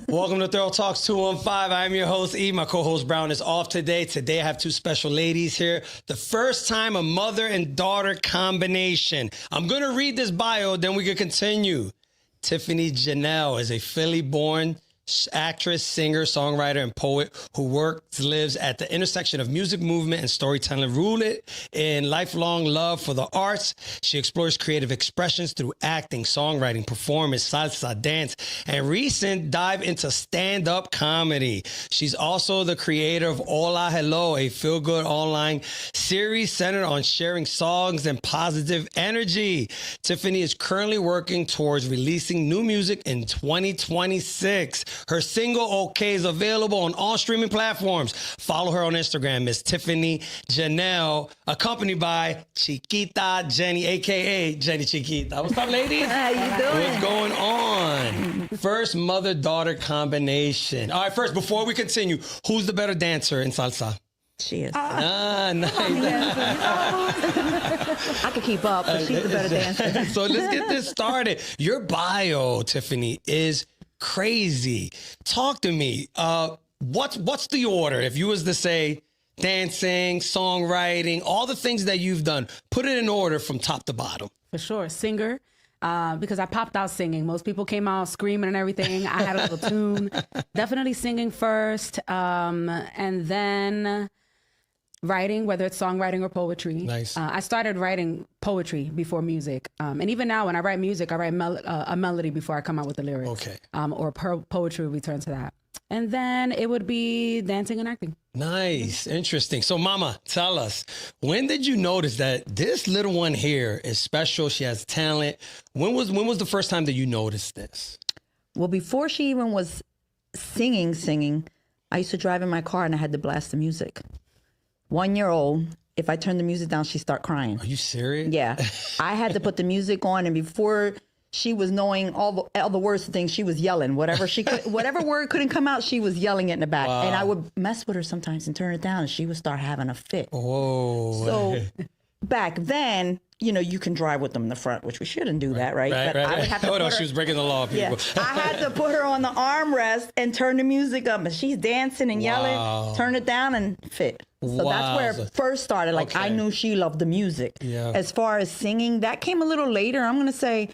Welcome to Thorough Talks 215. I'm your host, E. My co-host, Brown, is off today. Today, I have two special ladies here. The first time a mother and daughter combination. I'm going to read this bio, then we can continue. Tiffany Janell is a Philly-born actress, singer, songwriter, and poet who lives at the intersection of music movement and storytelling, rooted in lifelong love for the arts. She explores creative expressions through acting, songwriting, performance, salsa, dance, and recent dive into stand-up comedy. She's also the creator of Hola Hello, a feel-good online series centered on sharing songs and positive energy. Tiffany is currently working towards releasing new music in 2026. Her single, OK, is available on all streaming platforms. Follow her on Instagram, Miss Tiffany Janell, accompanied by Chiquita Jenny, a.k.a. Jenny Chiquita. What's up, ladies? How you doing? What's going on? First mother-daughter combination. All right, first, before we continue, who's the better dancer in salsa? She is. Nice. I could keep up, but she's the better dancer. So let's get this started. Your bio, Tiffany, is crazy. Talk to me. What's the order? If you was to say dancing, songwriting, all the things that you've done, put it in order from top to bottom. For sure. Singer, because I popped out singing. Most people came out screaming and everything. I had a little tune. Definitely singing first. And then writing, whether it's songwriting or poetry. Nice. I started writing poetry before music. And even now when I write music, I write a melody before I come out with the lyrics. Okay. Or poetry would return to that. And then it would be dancing and acting. Nice. Interesting. So, Mama, tell us, when did you notice that this little one here is special? She has talent. When was the first time that you noticed this? Well, before she even was singing, I used to drive in my car and I had to blast the music. 1 year old, if I turned the music down, she'd start crying. Are you serious? Yeah. I had to put the music on, and before she was knowing all the words to things, she was yelling. Whatever word couldn't come out, she was yelling it in the back. Wow. And I would mess with her sometimes and turn it down, and she would start having a fit. Whoa. So back then, you can drive with them in the front, which we shouldn't do that, right? Right. I would have to Oh, no, put her- she was breaking the law, people. Yeah. I had to put her on the armrest and turn the music up, and she's dancing and Wow. yelling, turn it down and fit. So Wow. that's where it first started. Like, I Okay. knew she loved the music. Yeah. As far as singing, that came a little later. I'm going to say,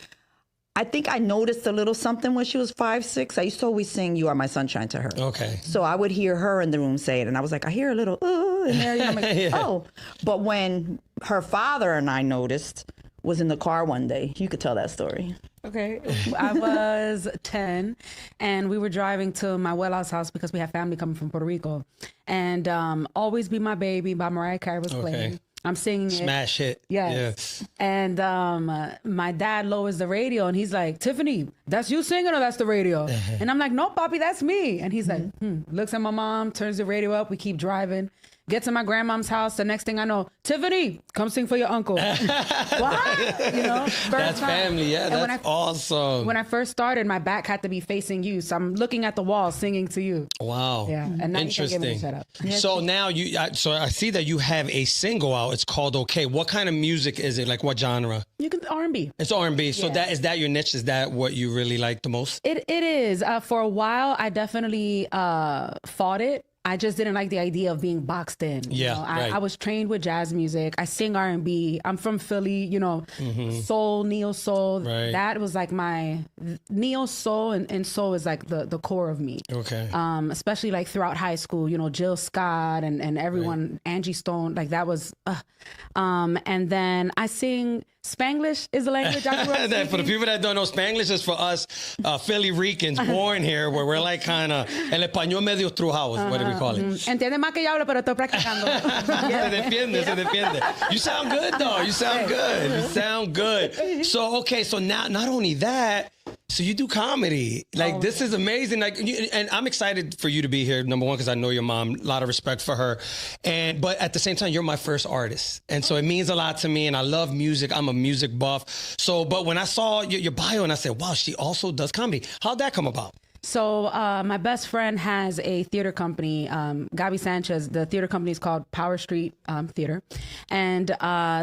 I think I noticed a little something when she was 5, 6. I used to always sing "You Are My Sunshine" to her. Okay. So I would hear her in the room say it, and I was like, I hear a little ooh in there. I'm like, Yeah. oh. But when her father and I noticed, was in the car one day, you could tell that story. Okay. I was 10 and we were driving to my abuela's house because we have family coming from Puerto Rico. And Always Be My Baby by Mariah Carey was playing. I'm singing it. Smash hit. Yes. And my dad lowers the radio and he's like, Tiffany, that's you singing or that's the radio? And I'm like, no, Papi, that's me. And he's like, looks at my mom, turns the radio up. We keep driving. Get to my grandmom's house. The next thing I know, Tiffany, come sing for your uncle. What? That's family. Yeah, And that's awesome. When I first started, my back had to be facing you. So I'm looking at the wall singing to you. Wow. Yeah. And now Interesting. you can get me to shut up. So now so I see that you have a single out. It's called OK. What kind of music is it? Like what genre? You can R&B. It's R&B. So Yeah. is that your niche? Is that what you really like the most? It is. For a while, I definitely fought it. I just didn't like the idea of being boxed in. Yeah, right. I was trained with jazz music. I sing R&B. I'm from Philly, soul, neo soul. Right. That was like my neo soul and soul is like the core of me. Okay. Especially like throughout high school, Jill Scott and everyone, Angie Stone, like that was, and then I sing Spanglish is the language I grew up For the speaking. people that don't know, Spanglish is for us Philly Ricans born here, where we're like kind of el español medio trujado is what do we call it. Entiende más que yo hablo, pero estoy practicando. Se defiende. You sound good though. You sound good. You sound good. So okay, so now not only that, so you do comedy. Like this is amazing. Like, and I'm excited for you to be here. Number one, because I know your mom. A lot of respect for her. But at the same time, you're my first artist, and so it means a lot to me. And I love music. I'm a music buff. So, but when I saw your bio, and I said, wow, she also does comedy. How'd that come about? So my best friend has a theater company, Gabi Sanchez. The theater company is called Power Street Theater, and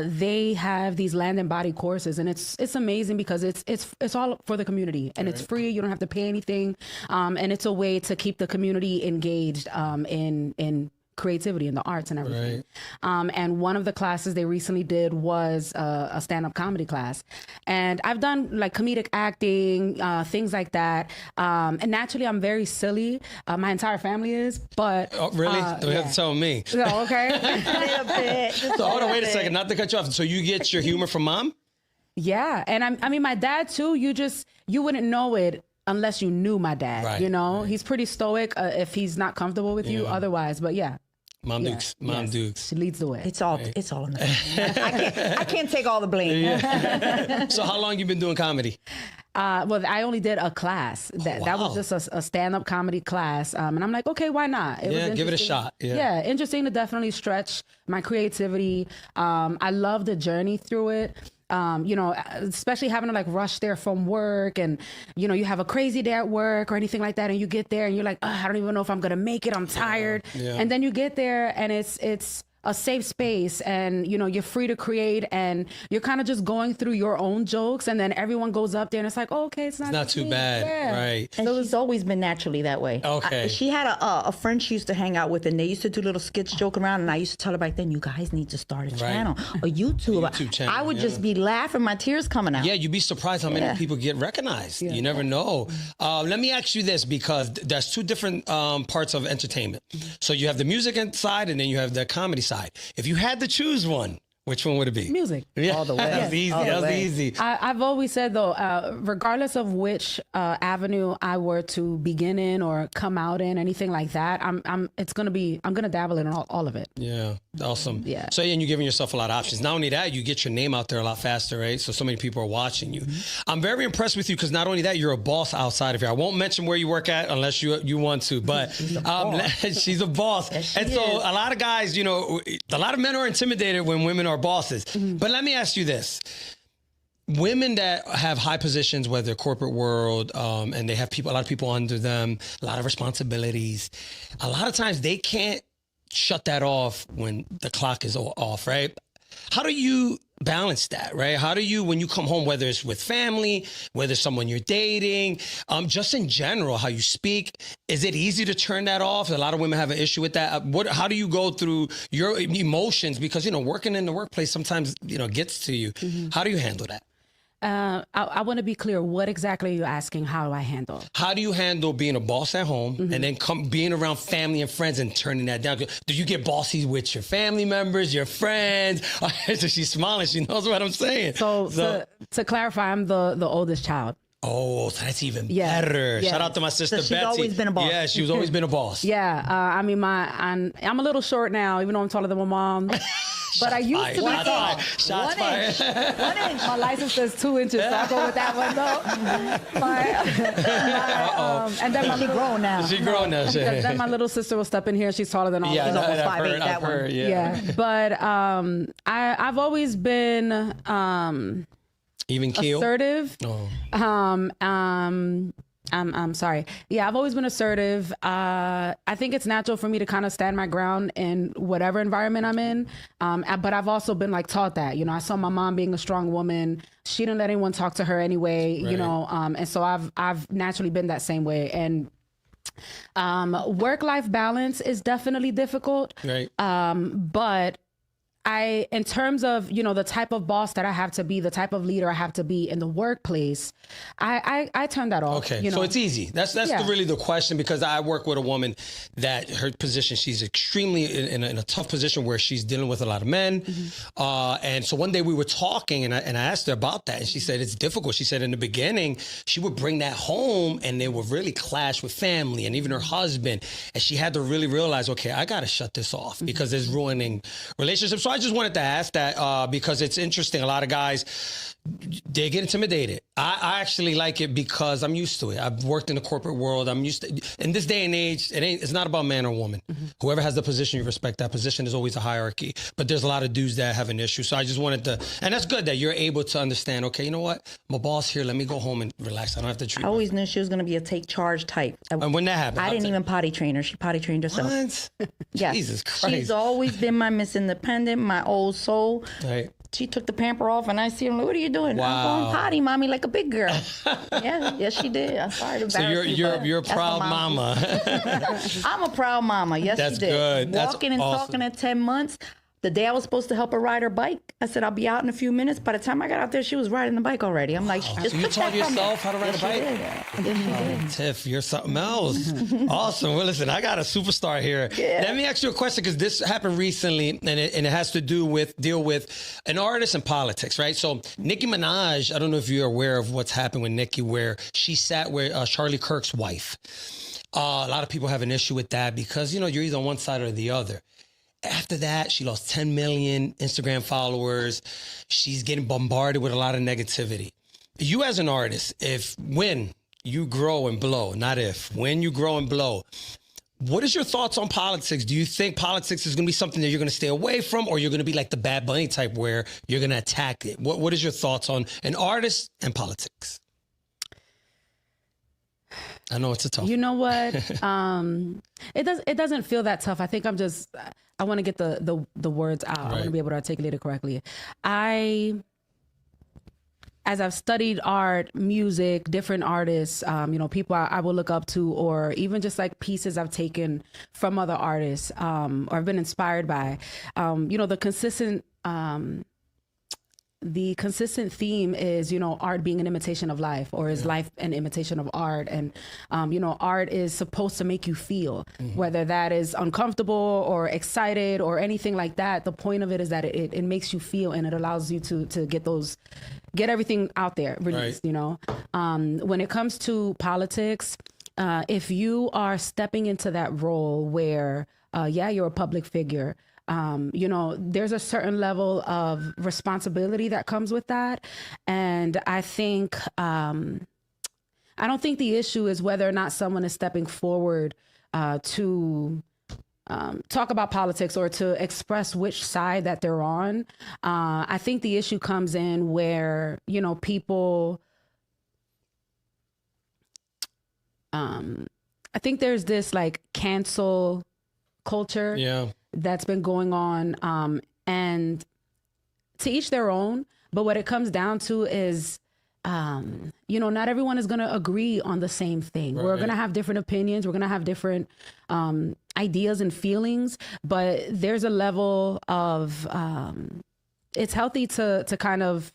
they have these land and body courses, and it's amazing because it's all for the community, and it's free. You don't have to pay anything, and it's a way to keep the community engaged in creativity and the arts and everything. And one of the classes they recently did was a stand-up comedy class. And I've done like comedic acting, things like that. And naturally, I'm very silly. My entire family is, but... Oh, really? Don't you have to tell me. Oh, okay. A little bit. So hold on, wait a second. Not to cut you off. So you get your humor from mom? Yeah. And I mean, my dad too, you wouldn't know it unless you knew my dad, Right, you know? He's pretty stoic if he's not comfortable with you otherwise, but yeah. Mom Dukes. Mom Dukes. She leads the way. It's all in the family. I can't take all the blame. So how long you been doing comedy? Well, I only did a class. That was just a stand-up comedy class. And I'm like, okay, why not? It was give it a interesting. shot. Yeah, interesting to definitely stretch my creativity. I love the journey through it. You know, especially having to like rush there from work and, you know, you have a crazy day at work or anything like that. And you get there and you're like, I don't even know if I'm going to make it. I'm tired. Yeah. And then you get there and it's a safe space and, you know, you're free to create and you're kind of just going through your own jokes. And then everyone goes up there and it's like, oh, okay, it's not too me. bad. Yeah. Right. And she's always been naturally that way. Okay. She had a friend she used to hang out with, and they used to do little skits, joking around. And I used to tell her back then, you guys need to start a channel, a YouTube channel. I would just be laughing, my tears coming out. Yeah, you'd be surprised how many people get recognized. You never know. Let me ask you this, because there's two different parts of entertainment. So you have the music side and then you have the comedy side. If you had to choose one, which one would it be? Music. Yeah. All the way. That was easy. All the That was way. easy. I've always said though, regardless of which avenue I were to begin in or come out in, anything like that, I'm gonna dabble in all of it. Yeah, awesome. Yeah. So, and you're giving yourself a lot of options. Not only that, you get your name out there a lot faster, right? So many people are watching you. I'm very impressed with you because not only that, you're a boss outside of here. I won't mention where you work at unless you want to, but she's a boss. Yes, she and so is. a lot of guys, you know, a lot of men are intimidated when women are bosses. But let me ask you this. Women that have high positions, whether corporate world, and they have a lot of people under them, a lot of responsibilities, a lot of times they can't shut that off when the clock is off, right? How do you balance that, right? How do you, when you come home, whether it's with family, whether it's someone you're dating, just in general, how you speak, is it easy to turn that off? A lot of women have an issue with that. How do you go through your emotions? Because, you know, working in the workplace sometimes, you know, gets to you. How do you handle that? I want to be clear. What exactly are you asking? How do I handle? How do you handle being a boss at home and then being around family and friends and turning that down? Do you get bossy with your family members, your friends? So she's smiling. She knows what I'm saying. So to clarify, I'm the oldest child. Oh, so that's even Yeah. better. Yeah. Shout out to my sister she's Betsy. always been a boss. Yeah, she's always been a boss. Yeah, I mean, I'm a little short now, even though I'm taller than my mom. But I used to be Shots tall. fired. Shots fired. 1 inch. My license says 2 inches, so I'll go with that one though. And then my She little, grown now. She grown now. then my little sister will step in here. She's taller than all Yeah, of us. almost I've 5'8", heard, that I've one. heard, Yeah, but I've always been Even keel. assertive. Oh. I'm sorry. Yeah, I've always been assertive. I think it's natural for me to kind of stand my ground in whatever environment I'm in. But I've also been like taught that, you know, I saw my mom being a strong woman. She didn't let anyone talk to her anyway, you know, and so I've naturally been that same way. And work-life balance is definitely difficult. Right. But in terms of, you know, the type of boss that I have to be, the type of leader I have to be in the workplace, I turn that off. Okay, you know? so it's easy. That's Yeah. really the question, because I work with a woman that her position, she's extremely in a tough position where she's dealing with a lot of men. And so one day we were talking and I asked her about that, and she said it's difficult. She said in the beginning, she would bring that home and they would really clash with family and even her husband. And she had to really realize, okay, I got to shut this off because it's ruining relationships. So I just wanted to ask that because it's interesting. A lot of guys, they get intimidated. I actually like it because I'm used to it. I've worked in the corporate world. I'm used to, in this day and age, it's not about man or woman. Whoever has the position, you respect that position. There's always a hierarchy, but there's a lot of dudes that have an issue. So I just wanted to, and that's good that you're able to understand, okay, you know what? My boss here, let me go home and relax. I don't have to treat I always knew she was going to be a take charge type. And when that happened, I didn't even potty train her. She potty trained herself. What? Yes. Jesus Christ. She's always been my Miss Independent, my old soul. Right. She took the pamper off, and I see her. Like, what are you doing? Wow. I'm going potty, mommy, like a big girl. Yes, she did. I'm sorry to embarrass So you, you're a that's proud my mama. I'm a proud mama. Yes, That's she did. good. That's Walking and awesome. talking at 10 months. The day I was supposed to help her ride her bike, I said, I'll be out in a few minutes. By the time I got out there, she was riding the bike already. I'm like, just So you put taught that from me. yourself how to ride a bike? Yes, she did. Tiff, you're something else. Awesome. Well, listen, I got a superstar here. Yeah. Let me ask you a question because this happened recently, and it has to deal with an artist and politics, right? So Nicki Minaj, I don't know if you're aware of what's happened with Nicki, where she sat with Charlie Kirk's wife. A lot of people have an issue with that because, you're either on one side or the other. After that, she lost 10 million Instagram followers. She's getting bombarded with a lot of negativity. You as an artist, when you grow and blow, not if, when you grow and blow, what is your thoughts on politics? Do you think politics is going to be something that you're going to stay away from, or you're going to be like the Bad Bunny type where you're going to attack it? What is your thoughts on an artist and politics? I know it's a tough. You know what? It doesn't feel that tough. I think I want to get the words out. I want to be able to articulate it correctly. As I've studied art, music, different artists, people I will look up to, or even just like pieces I've taken from other artists, or I've been inspired by, the consistent theme is, art being an imitation of life, or is life an imitation of art? And, art is supposed to make you feel, whether that is uncomfortable or excited or anything like that. The point of it is that it makes you feel, and it allows you to get everything out there, released, When it comes to politics, if you are stepping into that role where, you're a public figure, there's a certain level of responsibility that comes with that. And I think, I don't think the issue is whether or not someone is stepping forward to talk about politics or to express which side that they're on. I think the issue comes in where, people, I think there's this like cancel culture that's been going on, and to each their own. But what it comes down to is, not everyone is going to agree on the same thing. We're going to have different opinions. We're going to have different ideas and feelings, but there's a level of, it's healthy to kind of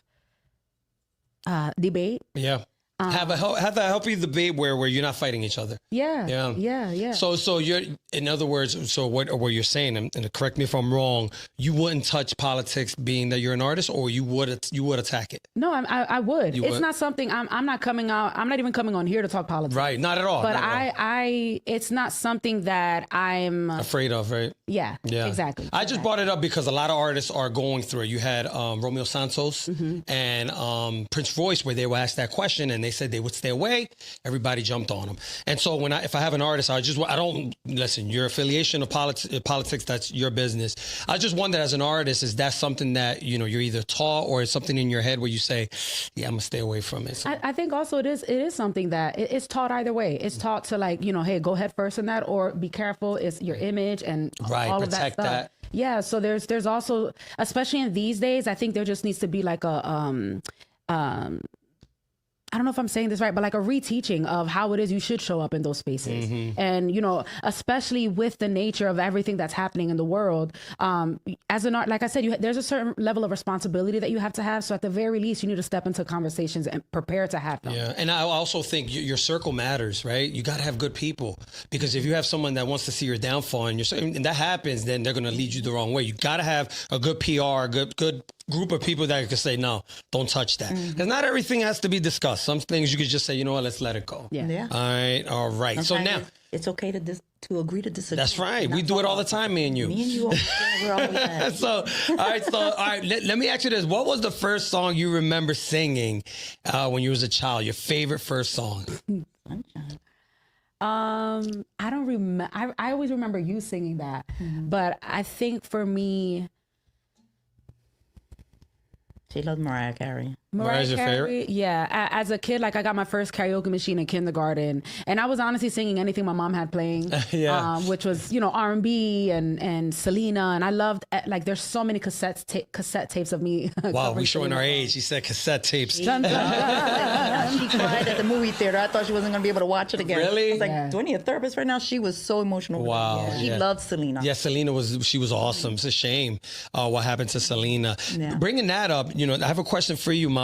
debate. Yeah. Have a healthy debate where you're not fighting each other. Yeah. So you're, in other words, so what you're saying, and correct me if I'm wrong, you wouldn't touch politics being that you're an artist, or you would attack it? No, I would. It's not something I'm not coming out. I'm not even coming on here to talk politics. Right. Not at all. But it's not something that I'm afraid of. Right. Yeah. Exactly. I just brought it up because a lot of artists are going through it. You had Romeo Santos and Prince Royce, where they were asked that question and they said they would stay away. Everybody jumped on them. And so if I have an artist, I don't listen. Your affiliation of politics, that's your business. I just wonder, as an artist, is that something that you're either taught, or is something in your head where you say, yeah, I'm gonna stay away from it? So. I think also it is something that it's taught either way. It's taught to hey, go head first in that, or be careful. It's your image and all of that stuff. Yeah. So there's also, especially in these days, I think there just needs to be like a I don't know if I'm saying this right, but like a reteaching of how it is you should show up in those spaces. And, especially with the nature of everything that's happening in the world, as an art, like I said, there's a certain level of responsibility that you have to have. So at the very least, you need to step into conversations and prepare to have them. Yeah. And I also think your circle matters, right? You got to have good people, because if you have someone that wants to see your downfall and that happens, then they're going to lead you the wrong way. You got to have a good PR, good group of people that could say, no, don't touch that. Because not everything has to be discussed. Some things you could just say, you know what, let's let it go. Yeah. All right. So Sometimes now, it's okay to agree to disagree. that's right. We do it all the time, me and you. Me and you, we're always at. So, all right. Let me ask you this. What was the first song you remember singing when you was a child? Your favorite first song? Sunshine. I don't remember. I always remember you singing that, but I think for me, She loved Mariah Carey. Mariah's your favorite? Yeah. As a kid, like I got my first karaoke machine in kindergarten, and I was honestly singing anything my mom had playing, which was, you know, R&B and Selena, and I loved, like, there's so many cassette tapes of me. Wow, we showing our age. She said cassette tapes. She cried at the movie theater. I thought she wasn't going to be able to watch it again. Really? I was like, do I need a therapist right now? She was so emotional. Wow. She loved Selena. Yeah, Selena was awesome. It's a shame what happened to Selena. Yeah. Bringing that up, you know, I have a question for you, Mama.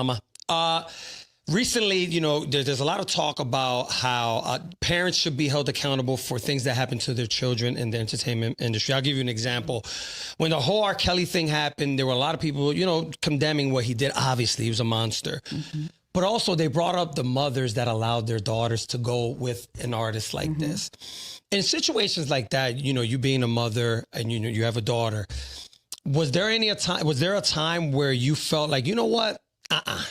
Recently, you know, there's a lot of talk about how parents should be held accountable for things that happen to their children in the entertainment industry. I'll give you an example. When the whole R. Kelly thing happened, there were a lot of people, you know, condemning what he did. Obviously, he was a monster. But also they brought up the mothers that allowed their daughters to go with an artist like this. In situations like that, you know, you being a mother and, you know, you have a daughter, was there a time where you felt like, you know what?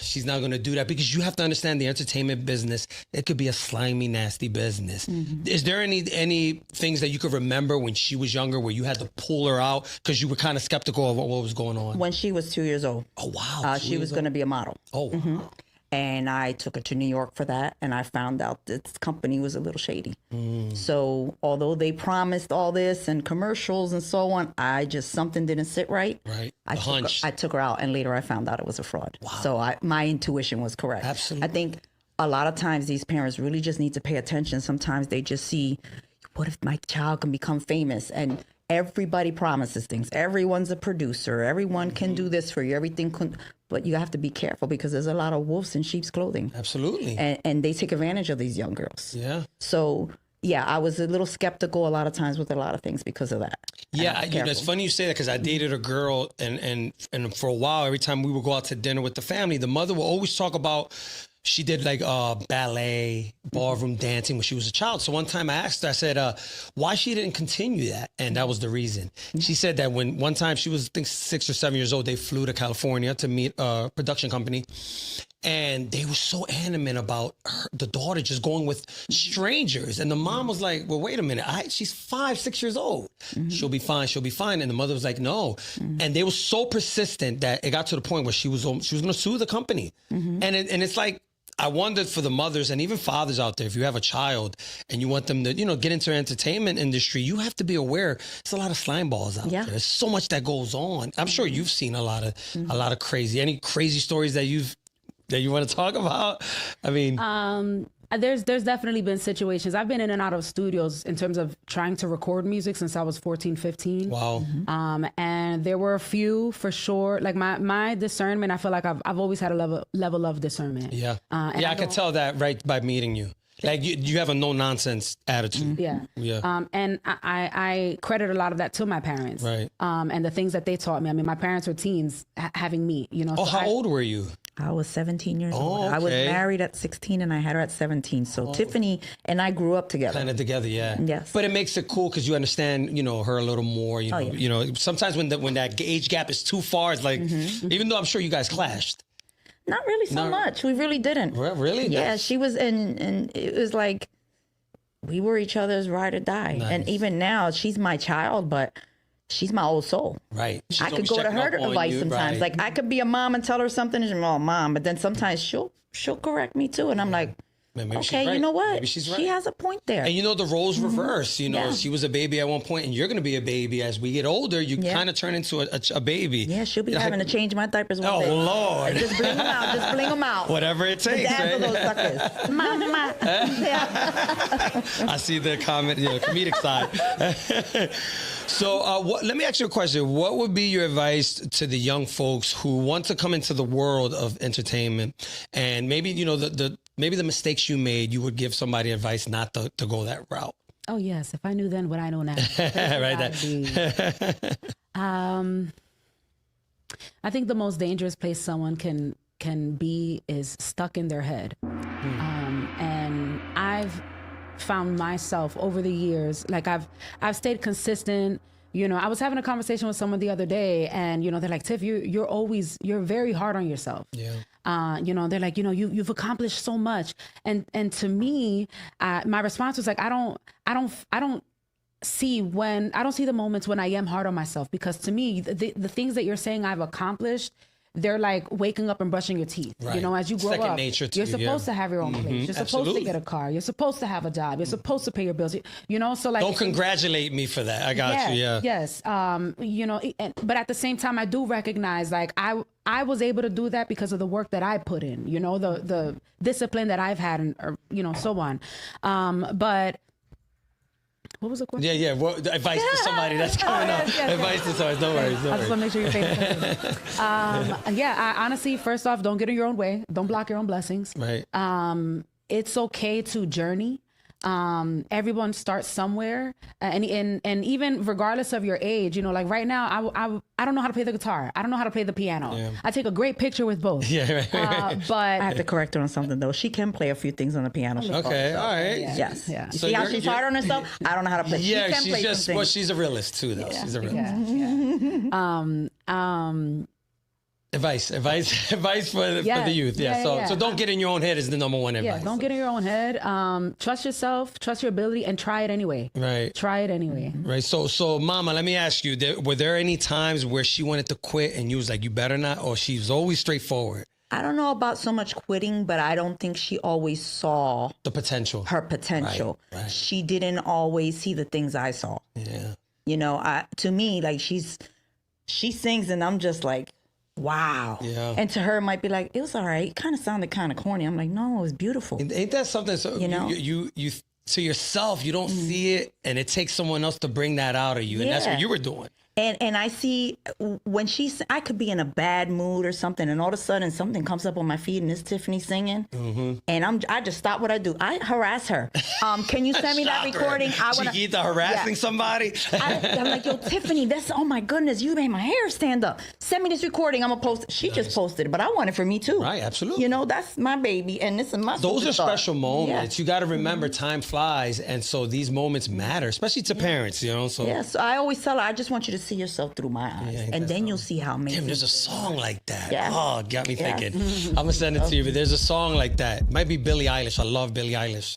She's not going to do that, because you have to understand the entertainment business. It could be a slimy, nasty business. Is there any things that you could remember when she was younger where you had to pull her out because you were kind of skeptical of what was going on? When she was 2 years old. Oh, wow. She was going to be a model. Oh, wow. And I took her to New York for that, and I found out this company was a little shady. So although they promised all this and commercials and so on, something didn't sit right. Right. I took her out, and later I found out it was a fraud. Wow. So my intuition was correct. Absolutely. I think a lot of times these parents really just need to pay attention. Sometimes they just see, what if my child can become famous? And everybody promises things. Everyone's a producer. Everyone can do this for you. Everything can. But you have to be careful, because there's a lot of wolves in sheep's clothing. Absolutely. And they take advantage of these young girls. Yeah. So, yeah, I was a little skeptical a lot of times with a lot of things because of that. Yeah, you know, it's funny you say that, because I dated a girl, and for a while, every time we would go out to dinner with the family, the mother would always talk about, she did like ballet, ballroom dancing when she was a child. So one time I asked her, I said, why she didn't continue that? And that was the reason. She said that when one time she was, I think, 6 or 7 years old, they flew to California to meet a production company. And they were so adamant about the daughter just going with strangers. And the mom was like, well, wait a minute. She's 5, 6 years old. She'll be fine. She'll be fine. And the mother was like, no. And they were so persistent that it got to the point where she was going to sue the company. And it's like, I wondered for the mothers and even fathers out there, if you have a child and you want them to, you know, get into the entertainment industry, you have to be aware there's a lot of slime balls out there. There's so much that goes on. I'm sure you've seen a lot of any crazy stories that you want to talk about? I mean, there's definitely been situations. I've been in and out of studios in terms of trying to record music since I was 14, 15. Wow. And there were a few for sure. Like my discernment, I feel like I've always had a level of discernment. Yeah. I could tell that right by meeting you. Like you have a no nonsense attitude. Yeah. And I credit a lot of that to my parents. Right. And the things that they taught me. I mean, my parents were teens having me, you know. Oh, so how old were you? I was 17 years old. Okay. I was married at 16 and I had her at 17. So Tiffany and I grew up together. Kind of together, yeah. Yes. But it makes it cool because you understand, you know, her a little more. You know, you know. Sometimes when that age gap is too far, it's like, even though I'm sure you guys clashed. Not really so much. We really didn't. Really? Yeah, she was and it was like we were each other's ride or die. Nice. And even now, she's my child, but she's my old soul. Right. She's I could always go to checking her up on advice you, sometimes. right. Like I could be a mom and tell her something, and she's oh, mom. But then sometimes she'll correct me too, and I'm like, Maybe she's okay, right. you know what? Maybe she's right. She has a point there. And you know, the roles reverse. You know, Yeah. she was a baby at one point, and you're going to be a baby. As we get older, you kind of turn into a baby. Yeah, she'll be having to change my diapers one Oh, day. Lord. Just bling them out. Just bling them out. Whatever it takes, Dazzle right? those suckers. Mama. Yeah. I see the comment, comedic side. So let me ask you a question. What would be your advice to the young folks who want to come into the world of entertainment, and maybe, you know, maybe the mistakes you made, you would give somebody advice not to go that route? Oh yes, if I knew then what I know now. Right. I think the most dangerous place someone can be is stuck in their head. And I've found myself over the years, like I've stayed consistent. I was having a conversation with someone the other day, and they're like, Tiff, you're very hard on yourself. Yeah. They're like, you've accomplished so much, and to me, my response was like, I don't see the moments when I am hard on myself, because to me, the things that you're saying I've accomplished, they're like waking up and brushing your teeth. Right. As you grow Second up, nature to you're you, supposed to have your own place. You're supposed to get a car. You're supposed to have a job. You're supposed to pay your bills. So like, don't congratulate me for that. I got you. Yeah. Yes. But at the same time, I do recognize, like, I was able to do that because of the work that I put in. The discipline that I've had, and so on. But what was the question? Yeah. What advice to somebody that's coming up? Advice to somebody. Don't worry. I just want to make sure you're paying attention. I honestly, first off, don't get in your own way. Don't block your own blessings. Right. It's okay to journey. Everyone starts somewhere, and even regardless of your age, like right now, I don't know how to play the guitar. I don't know how to play the piano. Yeah. I take a great picture with both. Yeah, right. But I have to correct her on something though. She can play a few things on the piano. Okay, all right. Yeah. Yes. Yeah. So see how she's hard on herself? I don't know how to play. Yeah, she can play just some things. she's a realist too, though. Yeah. She's a realist. Yeah. Advice for the youth. Yeah. So don't get in your own head is the number one advice. Yeah, don't get in your own head. Trust yourself, trust your ability, and try it anyway. Right. Try it anyway. Right. So Mama, let me ask you, were there any times where she wanted to quit and you was like, you better not, or she was always straightforward? I don't know about so much quitting, but I don't think she always saw the potential. Her potential. Right. She didn't always see the things I saw. Yeah. To me, like she sings and I'm just like, wow. Yeah. And to her, it might be like, it was all right. It kind of sounded kind of corny. I'm like, no, it was beautiful. Ain't that something? So you to yourself, you don't see it, and it takes someone else to bring that out of you, and that's what you were doing. And I see when I could be in a bad mood or something, and all of a sudden something comes up on my feed and it's Tiffany singing, and I just stop what I do. I harass her. Can you send me that recording? Chiquita harassing somebody. I'm like, yo, Tiffany, oh my goodness, you made my hair stand up. Send me this recording. I'm gonna post it. She just posted it, but I want it for me too. Right, absolutely. That's my baby, and this is my. Those are special moments. Yeah. You got to remember, time flies, and so these moments matter, especially to parents. So so I always tell her, I just want you to see yourself through my eyes, and then you'll see how amazing. Damn, there's a song like that. Yeah. Oh, got me thinking. I'm gonna send it to you. But there's a song like that. It might be Billie Eilish. I love Billie Eilish.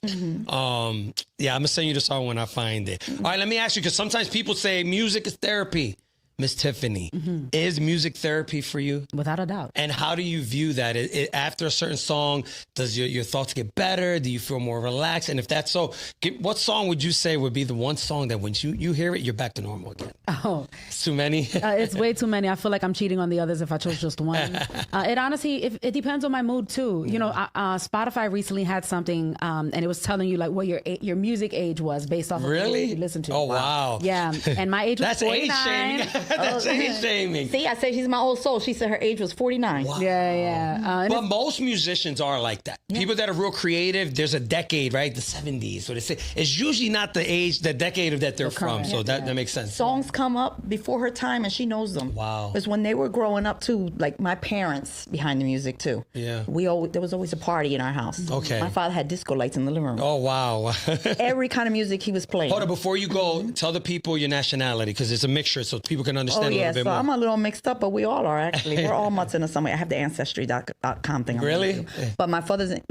I'm gonna send you the song when I find it. All right, let me ask you, because sometimes people say music is therapy. Miss Tiffany, is music therapy for you? Without a doubt. And how do you view that? After a certain song, does your thoughts get better? Do you feel more relaxed? And if that's so, what song would you say would be the one song that when you hear it, you're back to normal again? Oh. It's too many? It's way too many. I feel like I'm cheating on the others if I chose just one. It honestly, it depends on my mood too. Spotify recently had something, and it was telling you like what your music age was based off of what you listen to. Oh, wow. Yeah. And my age was 49. Age shaming. That's age shaming. See, I say she's my old soul. She said her age was 49. Wow. Yeah. But most musicians are like that. Yeah. People that are real creative, there's a decade, right? The 70s. So they say it's usually not the decade that they're from. So that makes sense. Songs come up before her time and she knows them. Wow. Because when they were growing up too, like my parents behind the music too. Yeah. There was always a party in our house. Okay. My father had disco lights in the living room. Oh, wow. Every kind of music he was playing. Hold on, before you go, tell the people your nationality, because it's a mixture so people can understand a little bit more. I'm a little mixed up, but we all are actually. We're all mutts in some way. I have the Ancestry.com thing. Really? But my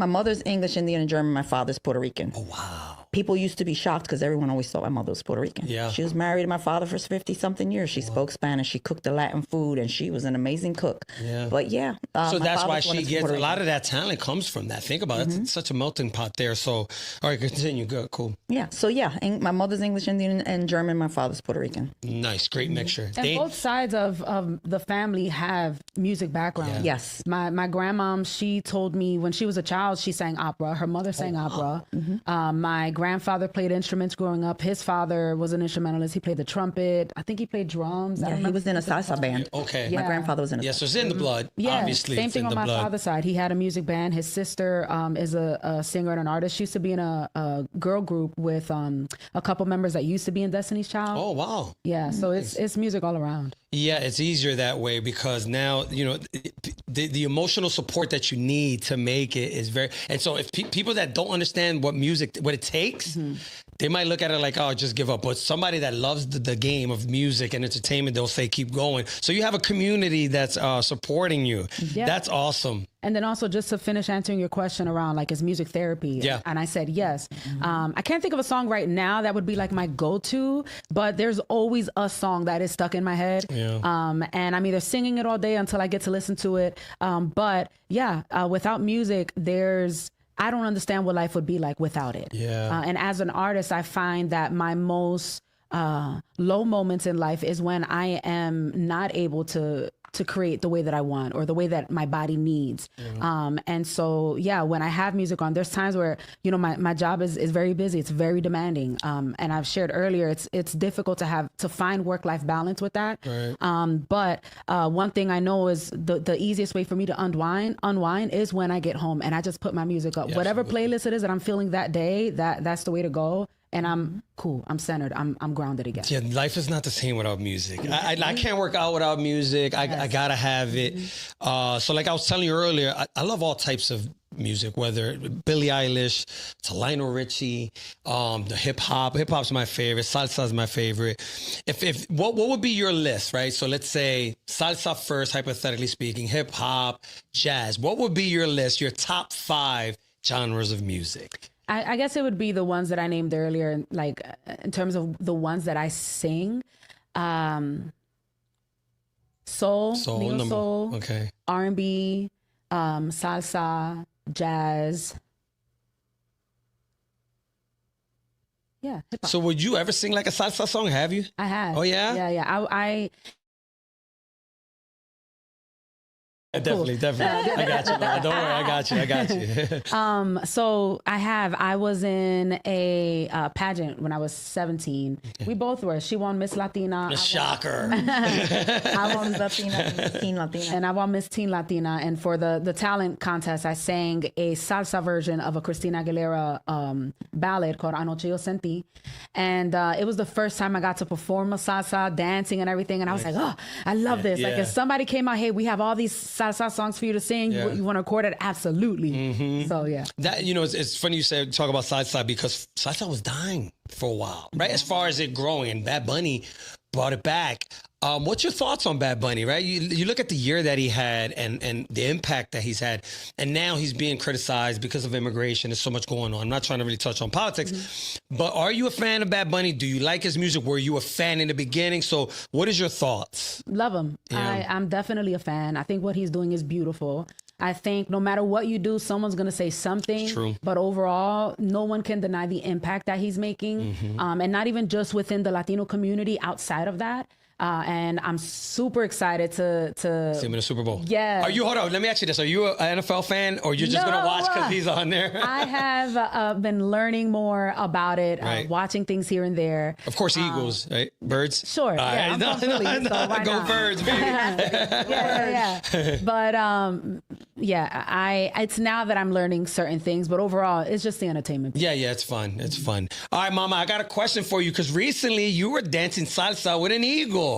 mother's English, Indian, and German. My father's Puerto Rican. Oh, wow. People used to be shocked because everyone always thought my mother was Puerto Rican. Yeah. She was married to my father for 50-something years. She spoke Spanish. She cooked the Latin food, and she was an amazing cook. Yeah. But yeah. So that's why she gets a lot of that talent comes from that. Think about it. It's such a melting pot there. So, all right, continue. Good, cool. Yeah. So yeah, my mother's English, Indian, and German. My father's Puerto Rican. Nice, great mixture. And both sides of the family have music background. Yeah. Yes. My grandmom, she told me when she was a child, she sang opera. Her mother sang opera. My grandfather played instruments growing up. His father was an instrumentalist. He played the trumpet. I think he played drums. Yeah, he was in a salsa band. Okay. My grandfather was in a Yeah, so it's in the blood. Yeah, Obviously, same it's thing in on the my blood. father's side. He had a music band. His sister is a singer and an artist. She used to be in a girl group with a couple members that used to be in Destiny's Child. Oh, wow. Yeah, so it's music all around. Yeah, it's easier that way because now, you know, the emotional support that you need to make it is very, and so if people that don't understand what it takes, they might look at it like, oh, just give up. But somebody that loves the game of music and entertainment, they'll say, keep going. So you have a community that's supporting you. Yeah. That's awesome. And then also just to finish answering your question around like is music therapy? Yeah. And I said yes. I can't think of a song right now that would be like my go-to, but there's always a song that is stuck in my head. Yeah. And I'm either singing it all day until I get to listen to it. But yeah, without music, I don't understand what life would be like without it. Yeah. And as an artist, I find that my most low moments in life is when I am not able to create the way that I want or the way that my body needs. And so, yeah, when I have music on, there's times where, you know, my job is very busy. It's very demanding. And I've shared earlier, it's difficult to find work-life balance with that. Right. But one thing I know is the easiest way for me to unwind is when I get home and I just put my music up. Yeah, Whatever absolutely. playlist it is that I'm feeling that day, that's the way to go. And I'm cool. I'm centered. I'm grounded again. Yeah, life is not the same without music. I can't work out without music. I gotta have it. So like I was telling you earlier, I love all types of music, whether Billie Eilish to Lionel Richie, the hip hop. Hip hop's my favorite. Salsa's my favorite. If what would be your list, right? So let's say salsa first, hypothetically speaking, hip hop, jazz. What would be your list? Your top 5 genres of music? I guess it would be the ones that I named earlier, like in terms of the ones that I sing. Soul, neo-soul, okay. R&B, salsa, jazz. Yeah, hip hop. So would you ever sing like a salsa song? Have you? I have. Oh, yeah? Yeah. I Definitely. I got you, Laura. Don't worry, I got you. So I was in a pageant when I was 17. We both were. She won Miss Latina. A shocker. I won Teen Latina. And I won Miss Teen Latina. And for the talent contest, I sang a salsa version of a Christina Aguilera ballad called Anoche Yo Sentí. And it was the first time I got to perform a salsa, dancing and everything. And I was like, oh, I love this. Like if somebody came out, hey, we have all these salsa songs for you to sing. Yeah. You want to record it? Absolutely. So yeah. That, you know, it's funny you talk about salsa because salsa was dying for a while, right? As far as it growing, and Bad Bunny brought it back. What's your thoughts on Bad Bunny, right? You look at the year that he had and the impact that he's had, and now he's being criticized because of immigration. There's so much going on. I'm not trying to really touch on politics, but are you a fan of Bad Bunny? Do you like his music? Were you a fan in the beginning? So what is your thoughts? Love him. Yeah. I'm definitely a fan. I think what he's doing is beautiful. I think no matter what you do, someone's going to say something. It's true. But overall, no one can deny the impact that he's making. And not even just within the Latino community, outside of that. And I'm super excited to See him in the Super Bowl. Yeah. Hold on, let me ask you this. Are you an NFL fan or you're just going to watch because he's on there? I have been learning more about it, Right. Watching things here and there. Of course, Eagles, right? Birds? Sure. Yeah, I'm from Philly, so why Go not? Birds, baby. Yeah. But it's now that I'm learning certain things, but overall, it's just the entertainment. Yeah, it's fun. It's fun. All right, Mama, I got a question for you because recently you were dancing salsa with an eagle.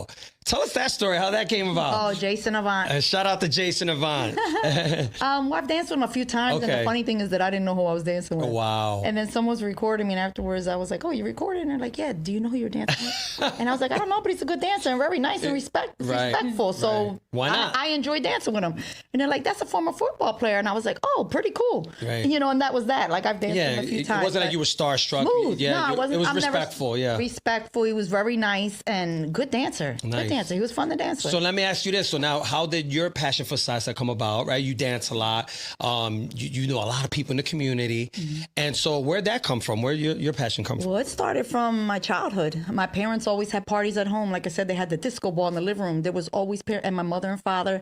Tell us that story, how that came about. Oh, Jason Avant. Shout out to Jason Avant. Well, I've danced with him a few times, and Okay. the funny thing is that I didn't know who I was dancing with. Oh, wow. And then someone was recording me, and afterwards I was like, "Oh, you recording?" And they're like, "Yeah." Do you know who you're dancing with? And I was like, "I don't know, but he's a good dancer and very nice and respectful." So Right. Why not? I enjoy dancing with him. And they're like, "That's a former football player," and I was like, "Oh, pretty cool." Right. You know, and that was that. Like I've danced with him a few it times. wasn't like but you were starstruck. smooth. Yeah, No, I wasn't. It was I'm never- respectful, yeah. Respectful. He was very nice and good dancer. Nice. Good dancer. He was fun to dance with. So let me ask you this. So now, how did your passion for salsa come about, right? You dance a lot. You know a lot of people in the community. And so where'd that come from? Where your passion come from? Well, it started from my childhood. My parents always had parties at home. Like I said, they had the disco ball in the living room. There was always, and my mother and father,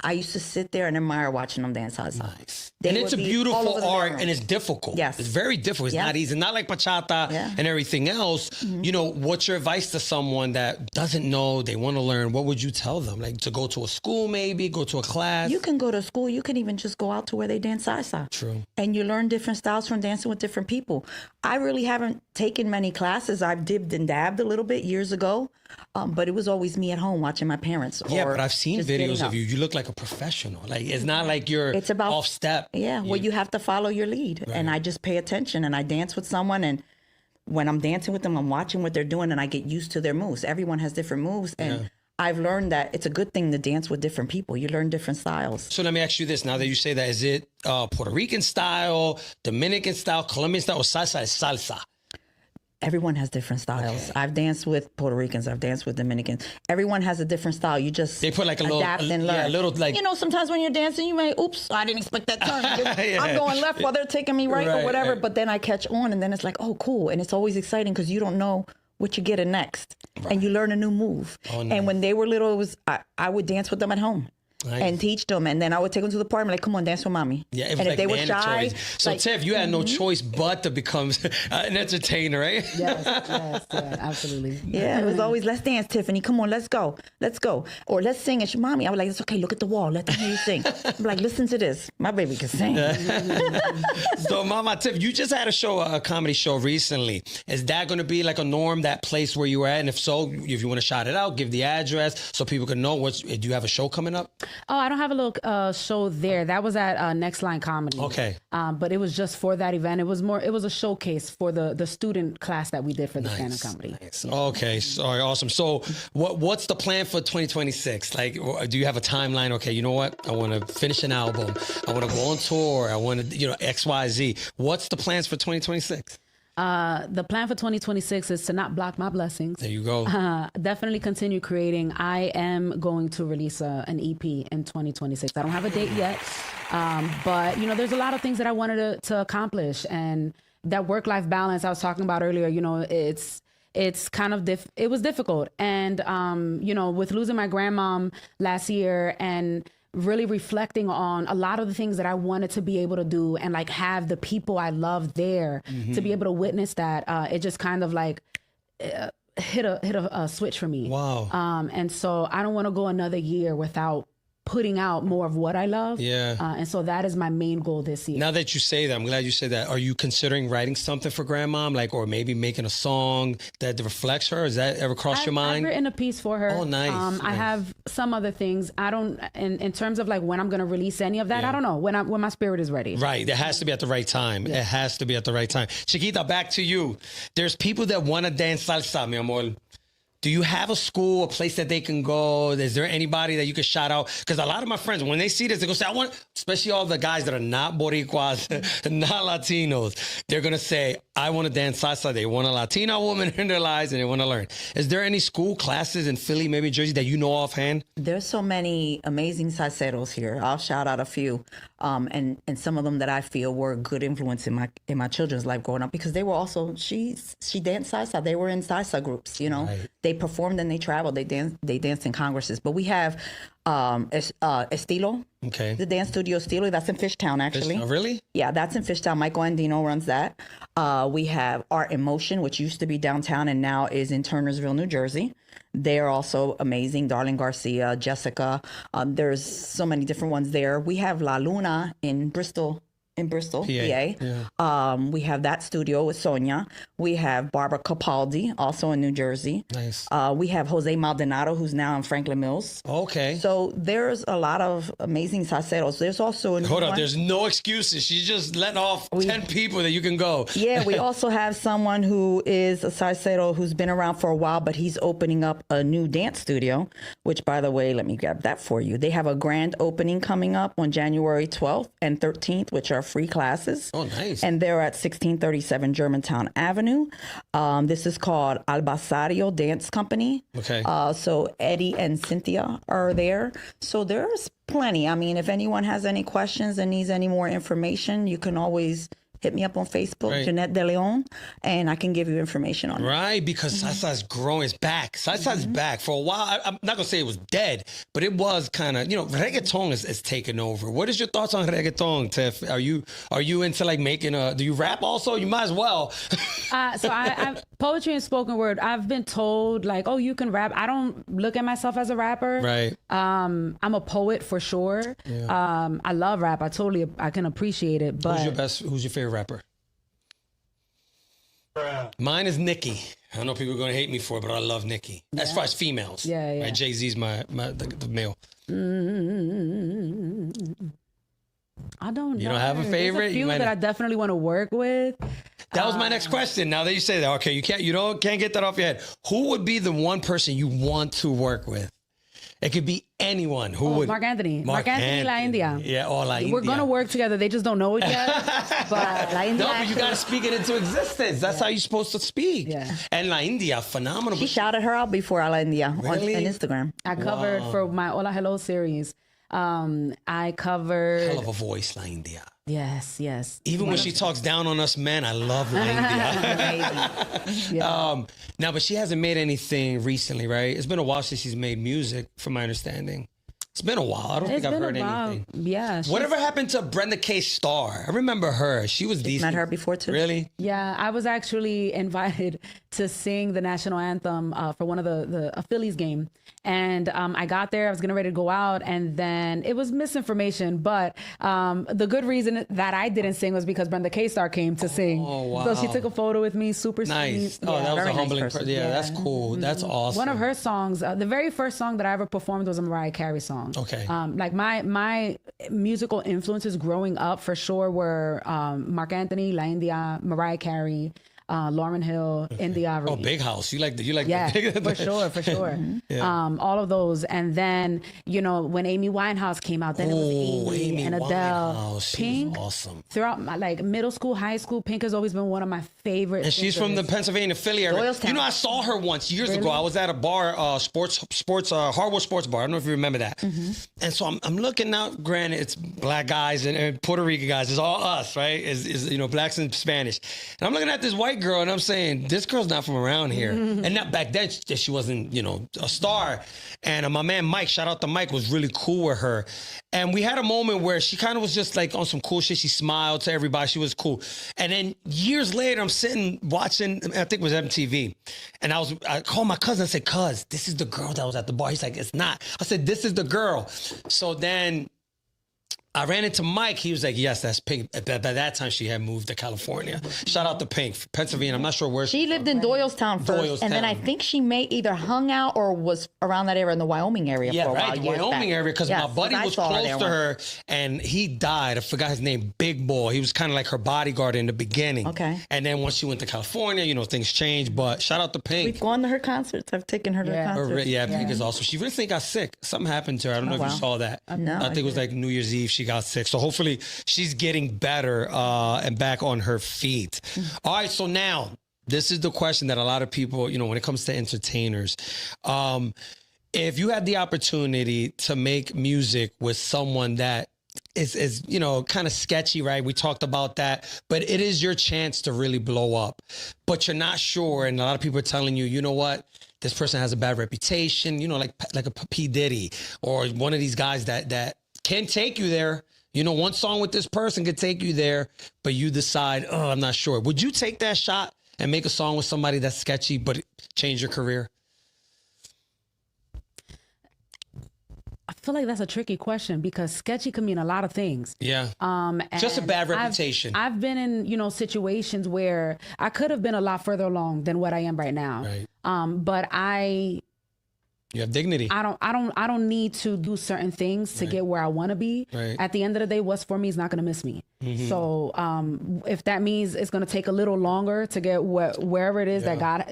I used to sit there and admire watching them dance salsa. Nice. They And would it's a be all beautiful over the art, living room. and it's difficult. Yes. It's very difficult. It's Yeah. not easy. Not like bachata Yeah. and everything else. You know, what's your advice to someone that doesn't know, they want to learn? What would you tell them? Like to go to a school, maybe go to a class? You can go to school. You can even just go out to where they dance salsa. True. And you learn different styles from dancing with different people. I really haven't taken many classes. I've dibbed and dabbed a little bit years ago, but it was always me at home watching my parents. Yeah, or but I've seen just getting videos up. of you. You look like a professional. Like it's not like you're It's about off step. Yeah, well, you have to follow your lead, and I just pay attention and I dance with someone, and when I'm dancing with them, I'm watching what they're doing, and I get used to their moves. Everyone has different moves, and I've learned that it's a good thing to dance with different people. You learn different styles. So let me ask you this. Now that you say that, is it Puerto Rican style, Dominican style, Colombian style, or salsa is salsa? Everyone has different styles. I've danced with Puerto Ricans. I've danced with Dominicans. Everyone has a different style. You just They put like a little, adapt and learn. yeah, a little like, You know, sometimes when you're dancing, you may, oops, I didn't expect that turn. Yeah. I'm going left while they're taking me right, Right, or whatever. right. But then I catch on, and then it's like, oh, cool. And it's always exciting because you don't know what you're getting next. And you learn a new move. Oh, nice. And when they were little, it was I would dance with them at home. Nice. And teach them, and then I would take them to the party. I'm like, "Come on, dance with mommy." yeah, it was and like if they were mandatory. shy, So like, Tiff, you had no choice but to become an entertainer, right? Yes, yeah, absolutely. yeah, it was always, "Let's dance, Tiffany. Come on, let's go, or let's sing." And she, mommy, I was like, "It's okay. Look at the wall. Let them hear you sing." I'm like, "Listen to this. My baby can sing." So, Mama Tiff, you just had a comedy show recently. Is that going to be like a norm, that place where you were at? And if so, if you want to shout it out, give the address so people can know do you have a show coming up? Oh, I don't have a little show there. That was at Next Line Comedy. Okay. But it was just for that event. It was a showcase for the student class that we did for the stand-up comedy. Nice. Okay. Sorry. Awesome. So what's the plan for 2026? Like, do you have a timeline? Okay. You know what? I want to finish an album. I want to go on tour. I want to, XYZ. What's the plans for 2026? The plan for 2026 is to not block my blessings. There you go. Definitely continue creating. I am going to release an EP in 2026. I don't have a date yet, but there's a lot of things that I wanted to accomplish, and that work-life balance I was talking about earlier. It's kind of it was difficult, and with losing my grandmom last year and really reflecting on a lot of the things that I wanted to be able to do and like have the people I love there to be able to witness that. It just kind of like hit a switch for me. Wow. And so I don't want to go another year without putting out more of what I love. Yeah. And so that is my main goal this year. Now that you say that, I'm glad you said that. Are you considering writing something for grandmom, or maybe making a song that reflects her? Has that ever crossed your mind? I've written a piece for her. Oh, nice. I have some other things. I don't, in terms of like when I'm going to release any of that, I don't know. When my spirit is ready. Right. It has to be at the right time. It has to be at the right time. Chiquita, back to you. There's people that want to dance salsa, mi amor. Do you have a school, a place that they can go? Is there anybody that you could shout out? Because a lot of my friends, when they see this, they go say, I want, especially all the guys that are not Boricuas, not Latinos, they're going to say, I want to dance salsa. They want a Latina woman in their lives and they want to learn. Is there any school classes in Philly, maybe Jersey, that you know offhand? There's so many amazing salseros here. I'll shout out a few, and some of them that I feel were a good influence in my children's life growing up, because they were also she danced salsa. They were in salsa groups, Right. They performed and they traveled. They danced in congresses. But we have Estilo, Okay. the dance studio Estilo. That's in Fishtown, actually. Oh, really? Yeah, that's in Fishtown. Michael Andino runs that. We have Art in Motion, which used to be downtown and now is in Turnersville, New Jersey. They're also amazing. Darlene Garcia, Jessica. There's so many different ones there. We have La Luna in Bristol, PA. Yeah. We have that studio with Sonia. We have Barbara Capaldi, also in New Jersey. Nice. We have Jose Maldonado, who's now in Franklin Mills. Okay. So there's a lot of amazing salseros. There's also a new Hold up. one. There's no excuses. She's just letting off 10 people that you can go. Yeah, we also have someone who is a salsero who's been around for a while, but he's opening up a new dance studio, which, by the way, let me grab that for you. They have a grand opening coming up on January 12th and 13th, which are free classes. Oh, nice. And they're at 1637 Germantown Avenue. This is called Albasario Dance Company. Okay. So Eddie and Cynthia are there. So there's plenty. I mean, if anyone has any questions and needs any more information, you can always hit me up on Facebook, Right. Jeanette De Leon, and I can give you information on it. Right, because Salsa's growing. It's back. Salsa's back. For a while, I'm not going to say it was dead, but it was kind of, reggaeton is taking over. What is your thoughts on reggaeton, Tiff? Are you into like making do you rap also? You might as well. So I poetry and spoken word. I've been told like, oh, you can rap. I don't look at myself as a rapper. Right. I'm a poet for sure. Yeah. I love rap. I can appreciate it. But Who's your favorite rapper? Mine is Nicki. I know people are going to hate me for it, but I love Nicki. As far as females. Yeah, yeah. Right? Jay-Z's the male. I don't know. You don't have a favorite? There's a You few might that not- I definitely want to work with. That was my next question. Now that you say that, okay, you can't get that off your head. Who would be the one person you want to work with? It could be anyone. Who would? Mark Anthony. Mark Anthony La India. Yeah, or La India. We're going to work together. They just don't know it yet. But La India. No, but you got to speak it into existence. That's how you're supposed to speak. Yeah. And La India, phenomenal. She shouted her out before Ala India Really? on Instagram. I covered for my Hola Hello series. I covered. Hell of a voice, La India. Yes. Even when she talks down on us, man, I love La India. Now, but she hasn't made anything recently, right? It's been a while since she's made music, from my understanding. It's been a while. I don't think I've heard anything. Yeah. Whatever happened to Brenda K. Starr? I remember her. She was decent. Met her before too. Really? Yeah, I was actually invited to sing the national anthem for one of the Phillies game. And I got there, I was getting ready to go out, and then it was misinformation. But the good reason that I didn't sing was because Brenda K. Star came to sing. Oh, wow. So she took a photo with me, super Nice. sweet. Oh, Yeah. that was very a nice humbling person. person. Yeah, that's cool. That's awesome. One of her songs, the very first song that I ever performed was a Mariah Carey song. Okay. Like my musical influences growing up for sure were Mark Anthony, La India, Mariah Carey, Lauryn Hill, India. Oh, Big House. You like Yeah, the for sure. Yeah. All of those. And then, when Amy Winehouse came out, then it was Amy and Adele. Winehouse. She Pink. was awesome. Throughout my middle school, high school, Pink has always been one of my favorite. And she's from the Pennsylvania, Philly area. Doylestown. I saw her once years ago. I was at a bar, sports, Hardwood Sports Bar. I don't know if you remember that. And so I'm looking out. Granted, it's black guys and Puerto Rican guys. It's all us, right? Is blacks and Spanish. And I'm looking at this white girl and I'm saying, this girl's not from around here. And not back then, she wasn't, a star. And my man Mike, shout out to Mike, was really cool with her. And we had a moment where she kind of was just like on some cool shit. She smiled to everybody. She was cool. And then years later, I'm sitting watching, I think it was MTV. And I called my cousin and said, cuz, this is the girl that was at the bar. He's like, it's not. I said, this is the girl. So then I ran into Mike. He was like, yes, that's Pink. By that time, she had moved to California. Shout out to Pink, Pennsylvania. I'm not sure where She lived in Doylestown first, and then I think she may either hung out or was around that area in the Wyoming area for a while. right, the years Wyoming back. area, because Yes, my buddy I was saw close there to once. her, and he died. I forgot his name, Big Boy. He was kind of like her bodyguard in the beginning. Okay. And then once she went to California, things changed. But shout out to Pink. We've gone to her concerts. I've taken her to Yeah. concerts. Pink is awesome. She recently got sick. Something happened to her. I don't know if wow. you saw that. No, I think it was like New Year's Eve she got sick. So hopefully she's getting better and back on her feet. All right, so now this is the question that a lot of people, when it comes to entertainers, if you had the opportunity to make music with someone that is kind of sketchy, right? We talked about that, but it is your chance to really blow up, but you're not sure. And a lot of people are telling you, you know what? This person has a bad reputation, like a P. Diddy or one of these guys that can take you there. One song with this person could take you there, but you decide, oh, I'm not sure. Would you take that shot and make a song with somebody that's sketchy, but change your career? I feel like that's a tricky question because sketchy can mean a lot of things. Yeah. Just a And bad reputation. I've been in, situations where I could have been a lot further along than what I am right now. Right. But I You have dignity. I don't need to do certain things to get where I want to be. Right. At the end of the day, what's for me is not going to miss me. So if that means it's going to take a little longer to get wherever it is that God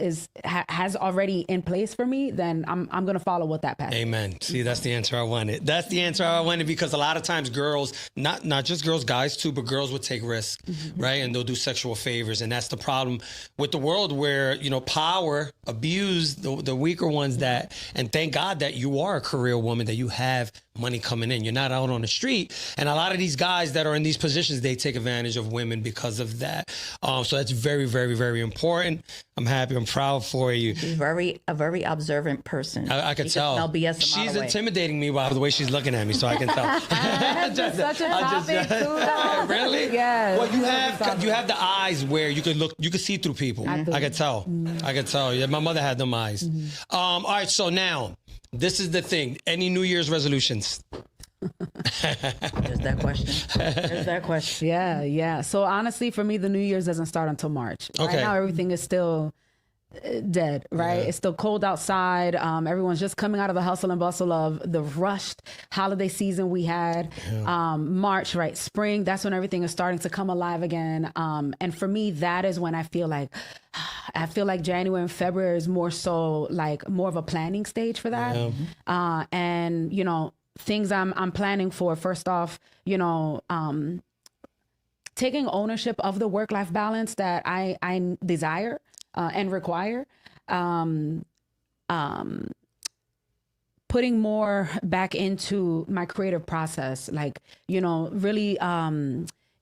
has already in place for me, then I'm going to follow what that path. Amen. See, that's the answer I wanted. That's the answer I wanted, because a lot of times girls, not just girls, guys too, but girls would take risks, right? And they'll do sexual favors. And that's the problem with the world, where, power abuse the weaker ones and thank God that you are a career woman, that you have money coming in. You're not out on the street. And a lot of these guys that are in these positions, they take advantage of women because of that. So that's very, very, very important. I'm happy. I'm proud for you. She's a very observant person. I could tell. Smell BS She's intimidating me by the way she's looking at me, so I can tell. That's such a topic too, though. Really? Yes. Well, you have the eyes where you could see through people. I could tell. I could tell. Yeah, my mother had them eyes. All right, so now this is the thing. Any New Year's resolutions? There's that question. Yeah. So honestly, for me, the New Year's doesn't start until March. Okay. Right now, everything is still dead, right? Yeah. It's still cold outside. Everyone's just coming out of the hustle and bustle of the rushed holiday season we had. March, right? Spring, that's when everything is starting to come alive again. And for me, that is when I feel like January and February is more so like more of a planning stage for that. And things I'm planning for, first off, taking ownership of the work-life balance that I desire and require, putting more back into my creative process, like, really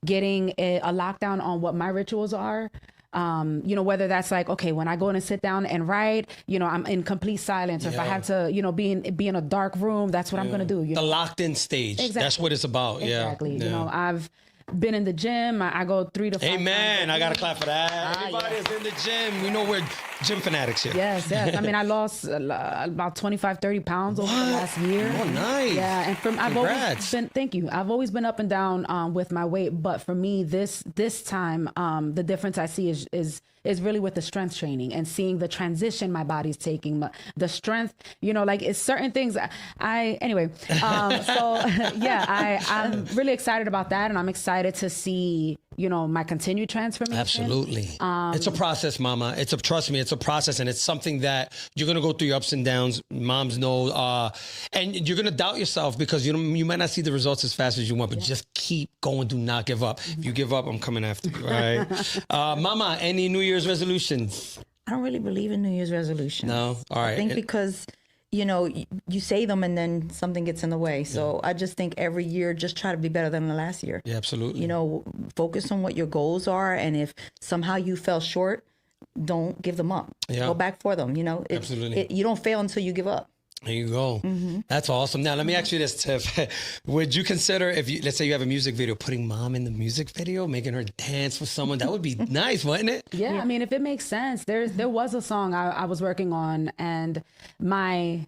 getting a lockdown on what my rituals are. Whether that's like, okay, when I go in and sit down and write, I'm in complete silence. Or if I have to, be in a dark room, that's what I'm going to do. The locked in stage. Exactly. That's what it's about. Exactly. Yeah. I've been in the gym. I go 3 to 5 Amen. times. I got to clap for that. Everybody is in the gym. We know we're gym fanatics here. Yes. I mean, I lost about 25, 30 pounds over the last year. Oh, nice. Yeah. And thank you. I've always been up and down with my weight. But for me, this time, the difference I see is really with the strength training and seeing the transition my body's taking, the strength, it's certain things I'm really excited about that. And I'm excited to see, my continued transformation. Absolutely. It's a process, mama. Trust me, it's a process, and it's something that you're going to go through your ups and downs. Moms know, and you're going to doubt yourself because you might not see the results as fast as you want, but just keep going. Do not give up. If you give up, I'm coming after you. All right. Mama, any New Year's resolutions? I don't really believe in New Year's resolutions. No? All right. I think because, you say them and then something gets in the way. So I just think every year, just try to be better than the last year. Yeah, absolutely. Focus on what your goals are. And if somehow you fell short, don't give them up. Yeah. Go back for them. Absolutely. You don't fail until you give up. There you go. That's awesome. Now, let me ask you this, Tiff. Would you consider, let's say you have a music video, putting mom in the music video, making her dance with someone? That would be nice, wouldn't it? Yeah, I mean, if it makes sense. There was a song I was working on, and my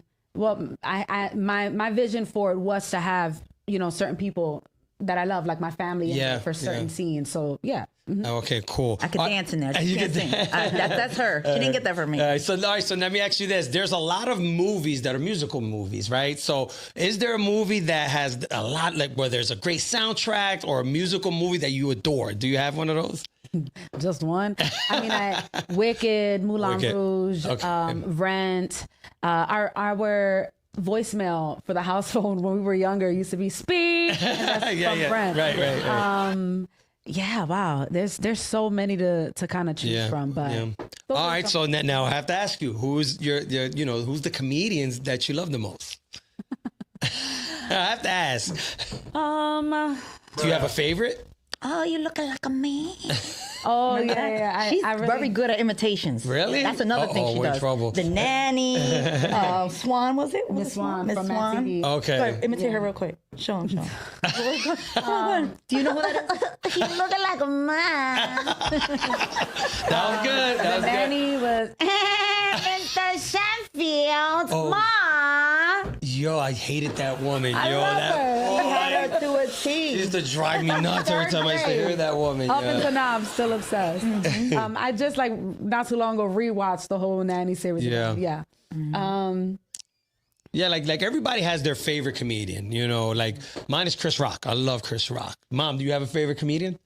vision for it was to have, certain people that I love, like my family, for certain scenes. So, yeah. Okay, cool. I could dance in there. She can't sing. That's her. She didn't get that from me. All right, so let me ask you this. There's a lot of movies that are musical movies, right? So is there a movie that has a lot, like where there's a great soundtrack, or a musical movie that you adore? Do you have one of those? Just one. I mean, Wicked, Moulin Rouge, Rent, our voicemail for the house phone when we were younger used to be speed. And that's from Rent. Right. Yeah, wow. There's so many to kind of choose from, but all right. So now I have to ask you, who's who's the comedians that you love the most? I have to ask. Do you have a favorite? Oh, you looking like a man. Oh, yeah. She's I really, very good at imitations. Really? That's another thing she we're in does. trouble. The Nanny, Swan, was it? Miss Swan Miss from Swan. Mad TV. Okay. Go ahead, imitate her real quick. Show him. Do you know who that is? You looking like a man. That was good. That was good. Nanny was Mr. Sheffield, Oh. Mom. Yo, I hated that woman. I Yo, love her. He had her to a She T. used to drive me nuts every time I used to hear that woman. Up Yeah. until now, I'm still obsessed. I just not too long ago rewatched the whole Nanny series. Yeah. Yeah. Yeah, like everybody has their favorite comedian, you know, like mine is Chris Rock. I love Chris Rock. Mom, do you have a favorite comedian?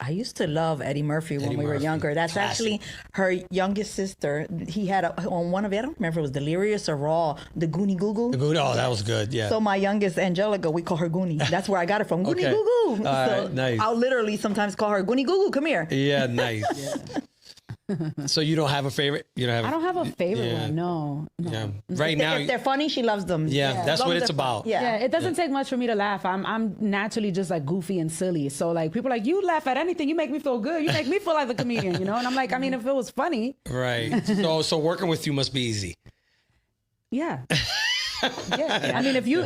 I used to love Eddie Murphy when we were Murphy. younger. That's Classic. actually her youngest sister. He had on one of it, I don't remember if it was Delirious or Raw, the Goonie Goo Goo. Oh, that was good. Yeah. So my youngest, Angelica, we call her Goonie. That's where I got it from. Goonie Okay. Goo Goo. All So right, nice. I'll literally sometimes call her Goonie Goo Goo, come here. Yeah, nice. So you don't have a favorite? You don't have. I don't have a favorite Yeah. one. No. Yeah. Right now. If they're funny, she loves them. Yeah, that's As long what as it's they're fun- about. Yeah, it doesn't take much for me to laugh. I'm naturally just like goofy and silly. So like people are like, you laugh at anything, you make me feel good. You make me feel like the comedian, you know? And I'm like, I mean, if it was funny, Right. So working with you must be easy. yeah. Yeah. I mean, if you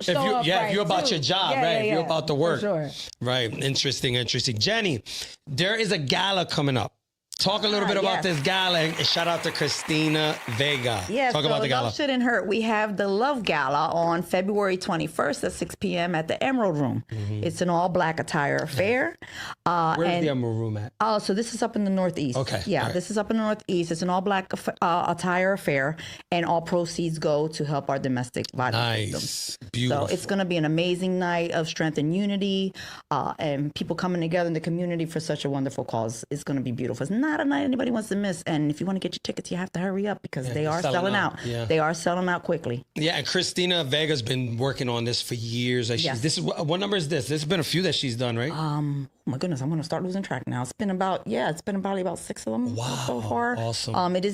show up If right, you're about too. your job, Yeah, right? yeah, If you're yeah, about the for work. sure. Right. Interesting. Jenny, there is a gala coming up. Talk a little bit about yes. this gala and shout out to Christina Vega. Yeah, Talk so about the gala. Love Shouldn't Hurt. We have the Love Gala on February 21st at 6 p.m. at the Emerald Room. It's an all-black attire affair. Where's and- the Emerald Room at? Oh, so this is up in the Northeast. Okay, Yeah, all right. this is up in the Northeast. It's an all-black attire affair, and all proceeds go to help our domestic violence victims. Nice. Beautiful. So it's going to be an amazing night of strength and unity, and people coming together in the community for such a wonderful cause. It's going to be beautiful. It's not a night anybody wants to miss, and if you want to get your tickets, you have to hurry up because they they're are selling selling out. out. Yeah. They are selling out quickly. Yeah, and Christina Vega's been working on this for years. Like Yes. this is what number is this? There's been a few that she's done, right? Oh my goodness, I'm going to start losing track now. It's been probably about 6 of them so far. Awesome. It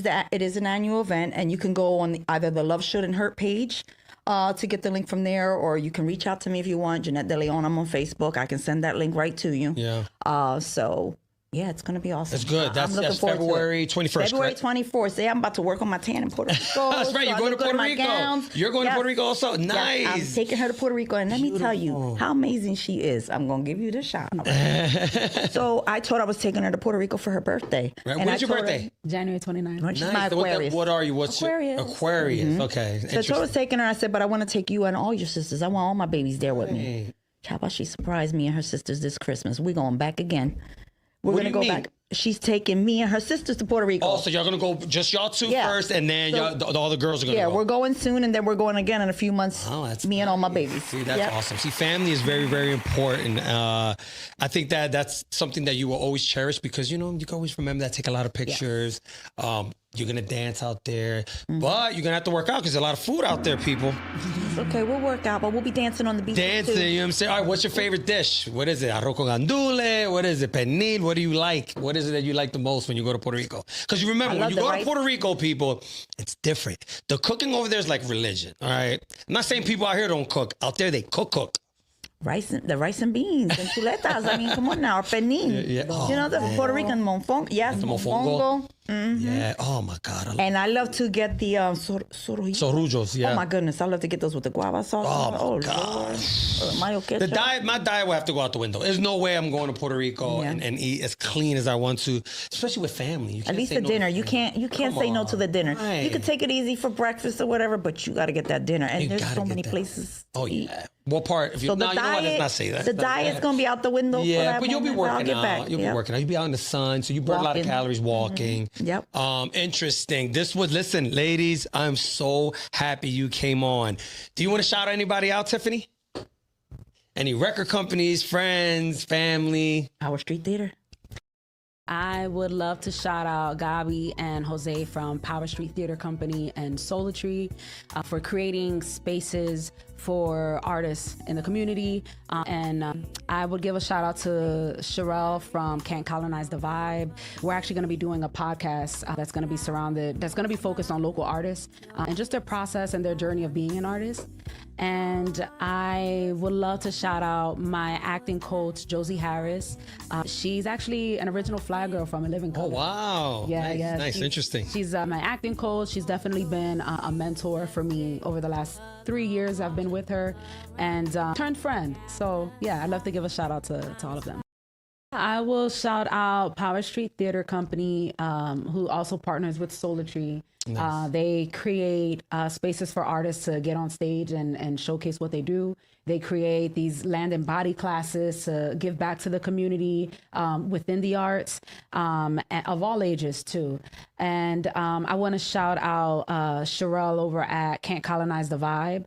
is an annual event, and you can go on either the Love Shouldn't Hurt page to get the link from there, or you can reach out to me if you want. Jeanette De Leon, I'm on Facebook. I can send that link right to you. Yeah. So yeah, it's going to be awesome. That's good. I'm That's looking forward to it. February 21st, February correct? 24th. See, I'm about to work on my tan in Puerto Rico. That's right. so You're I going to look good Puerto in my Rico. gowns. You're going to Yes. Puerto Rico also. Yes, Nice. I'm taking her to Puerto Rico, and let me tell you how amazing she is. I'm going to give you the shot. So I told her I was taking her to Puerto Rico for her birthday. Right. And When's your told her- birthday? January 29th. She's my Nice. Aquarius. What are you? What's Aquarius. Your, Aquarius. Okay. So I told her I was taking her. I said, but I want to take you and all your sisters. I want all my babies there with me. How about she surprised me and her sisters this Christmas? We're going back again. We're What going do to you go mean? back. She's taking me and her sisters to Puerto Rico. Oh, so y'all gonna go just y'all two Yeah. first, and then So- all the girls are gonna Yeah, go. we're going soon, and then we're going again in a few months. Oh, that's me and all my nice. babies. See, that's Yep. awesome. See, family is very, very important. I think that's something that you will always cherish because you can always remember that. Take a lot of pictures. You're gonna dance out there, but you're gonna have to work out because there's a lot of food out there, people. It's okay, we'll work out, but we'll be dancing on the beach. Dancing, too. you know what I'm saying? All right, what's your favorite dish? What is it? Arroz con gandule? What is it? Pernil? What do you like? What is it that you like the most when you go to Puerto Rico? Because you remember, I when love you the go to rice. Puerto Rico, people, it's different. The cooking over there is like religion, all right? I'm not saying people out here don't cook. Out there, they cook. Rice and beans and chuletas. I mean, come on now, or penin. Yeah. Oh, You know the Puerto Rican monfongo. Yes, The monfongo. Yeah. Oh, my God. I love And I love to get the sorujos. Sorujos, yeah. Oh my goodness, I love to get those with the guava sauce. Oh, my God. Lord. Mayo ketchup. My diet will have to go out the window. There's no way I'm going to Puerto Rico Yeah. and eat as clean as I want to, especially with family. You At can't least say the no to dinner. You family. can't Come say no to the dinner. Right. You can take it easy for breakfast or whatever, but you got to get that dinner. And You there's gotta so get many that. places. Oh, to eat. yeah. What part? If you, So no, the you know what? diet, Let's not say that. the diet's gonna be out the window. for Yeah, that but you'll be moment, I'll working get out. back. You'll be Yep. working out. You'll be out in the sun, so you burn a lot of Walking. calories walking. Yep. Interesting. Listen, ladies, I'm so happy you came on. Do you want to shout anybody out, Tiffany? Any record companies, friends, family? Our street theater. I would love to shout out Gabi and Jose from Power Street Theater Company and Solar Tree for creating spaces for artists in the community. And I would give a shout out to Sherelle from Can't Colonize the Vibe. We're actually going to be doing a podcast that's going to be focused on local artists and just their process and their journey of being an artist. And I would love to shout out my acting coach, Josie Harris. She's actually an original Fly Girl from A Living Oh, Color. wow. Nice. Interesting. She's my acting coach. She's definitely been a mentor for me over the last 3 years I've been with her, and turned friend. So yeah, I'd love to give a shout out to all of them. I will shout out Power Street Theater Company, who also partners with Solar Tree. Nice. They create spaces for artists to get on stage and showcase what they do. They create these land and body classes to give back to the community within the arts, of all ages too. And I want to shout out Sherelle over at Can't Colonize the Vibe.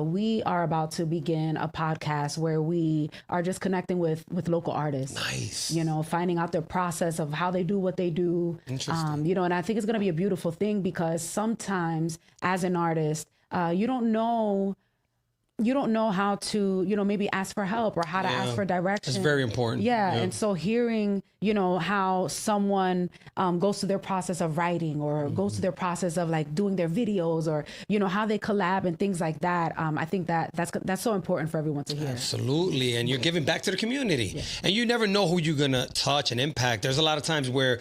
We are about to begin a podcast where we are just connecting with local artists. Nice. You know, finding out their process of how they do what they do. Interesting. You know, and I think it's going to be a beautiful thing because sometimes as an artist, you don't know how to, you know, maybe ask for help or how to ask for direction. It's very important. Yeah. And so hearing, you know, how someone goes through their process of writing or goes through their process of like doing their videos or, you know, how they collab and things like that. I think that's so important for everyone to hear. Absolutely. And you're giving back to the community. Yeah. And you never know who you're going to touch and impact. There's a lot of times where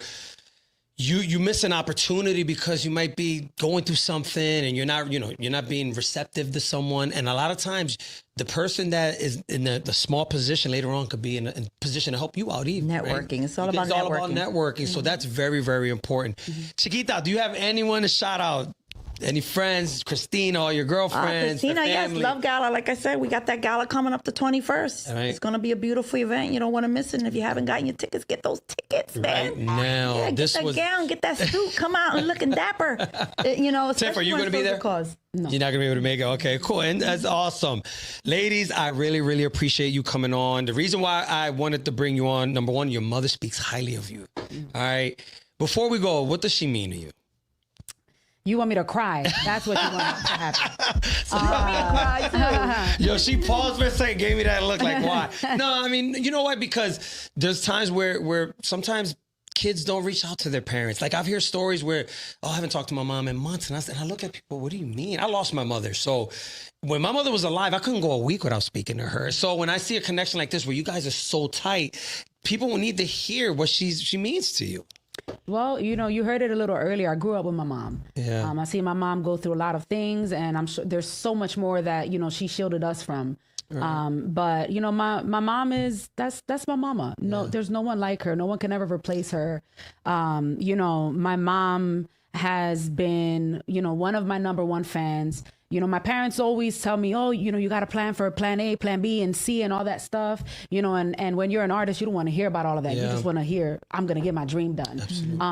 you miss an opportunity because you might be going through something and you're not being receptive to someone. And a lot of times the person that is in the small position later on could be in a position to help you out even. Networking. Right? It's all about networking. It's all about networking. So that's very, very important. Chiquita, do you have anyone to shout out? Any friends, Christina, or your girlfriends? Christina, yes, Love Gala. Like I said, we got that gala coming up the 21st. Right. It's going to be a beautiful event. You don't want to miss it. And if you haven't gotten your tickets, get those tickets, man. Right now. Yeah, get that gown, get that suit. Come out and looking dapper. You know, Tiff, are you going to be there? No. You're not going to be able to make it? Okay, cool. And that's awesome. Ladies, I really, really appreciate you coming on. The reason why I wanted to bring you on, number one, your mother speaks highly of you. All right. Before we go, what does she mean to you? You want me to cry. That's what you want to happen. You want me to cry too. Yo, she paused for a second, gave me that look like, why? No, I mean, you know what? Because there's times where sometimes kids don't reach out to their parents. Like I've heard stories where, I haven't talked to my mom in months. And I look at people, what do you mean? I lost my mother. So when my mother was alive, I couldn't go a week without speaking to her. So when I see a connection like this, where you guys are so tight, people will need to hear what she means to you. Well, you know, you heard it a little earlier. I grew up with my mom. Yeah. I see my mom go through a lot of things, and I'm sure there's so much more that, you know, she shielded us from. Right. But, you know, my mom that's my mama. No, there's no one like her. No one can ever replace her. You know, my mom has been, you know, one of my number one fans. You know, my parents always tell me, oh, you know, you got to plan for plan A, plan B, and C, and all that stuff. You know, and when you're an artist, you don't want to hear about all of that. Yeah. You just want to hear, I'm going to get my dream done.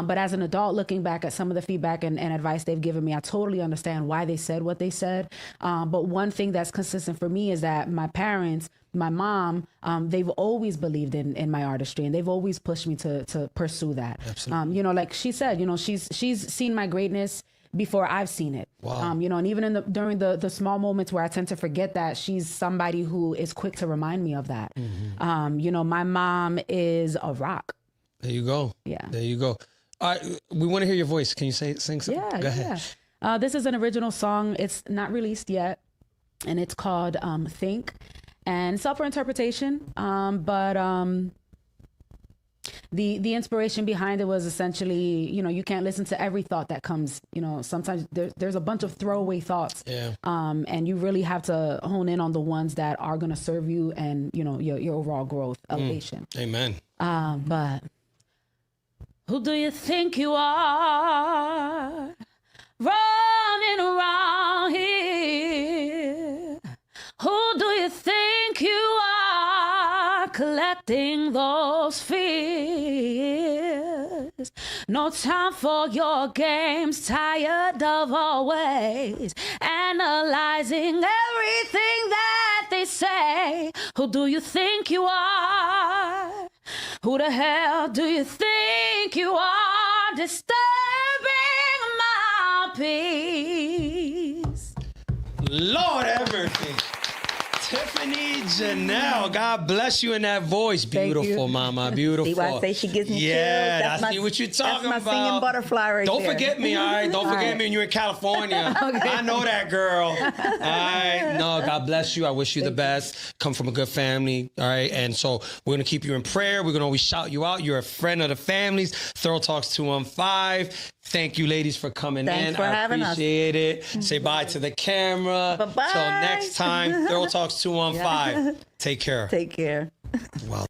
But as an adult, looking back at some of the feedback and advice they've given me, I totally understand why they said what they said. But one thing that's consistent for me is that my parents, my mom, they've always believed in my artistry, and they've always pushed me to pursue that. You know, like she said, you know, she's seen my greatness before I've seen it. Wow. You know, and even during the small moments where I tend to forget that, she's somebody who is quick to remind me of that. You know, my mom is a rock. There you go. Yeah. There you go. All right, we want to hear your voice. Can you sing something? Yeah. Go ahead. Yeah. This is an original song. It's not released yet, and it's called Think. And it's up for interpretation. The inspiration behind it was essentially, you know, you can't listen to every thought that comes. You know, sometimes there's a bunch of throwaway thoughts. Yeah. And you really have to hone in on the ones that are going to serve you and, you know, your overall growth, elevation. Amen. But who do you think you are running around here? Who do you think you are collecting those fears? No time for your games, tired of always analyzing everything that they say. Who do you think you are? Who the hell do you think you are, disturbing my peace? Lord have mercy. Tiffany Janell, God bless you in that voice. Beautiful, mama, beautiful. See why I say she gives me chills? Yeah, I see what you're talking about. That's my singing butterfly right Don't there. forget me, all right? Don't forget me when you're in California. Okay. I know that girl. All right? No, God bless you. I wish you the best. Come from a good family, all right? And so we're going to keep you in prayer. We're going to always shout you out. You're a friend of the families. Thorough Talks 215. Thank you, ladies, for coming Thanks in. for I having us. appreciate it. Say bye to the camera. Bye-bye. Till next time, Thorough Talks 215. Take care. Take care. Wow.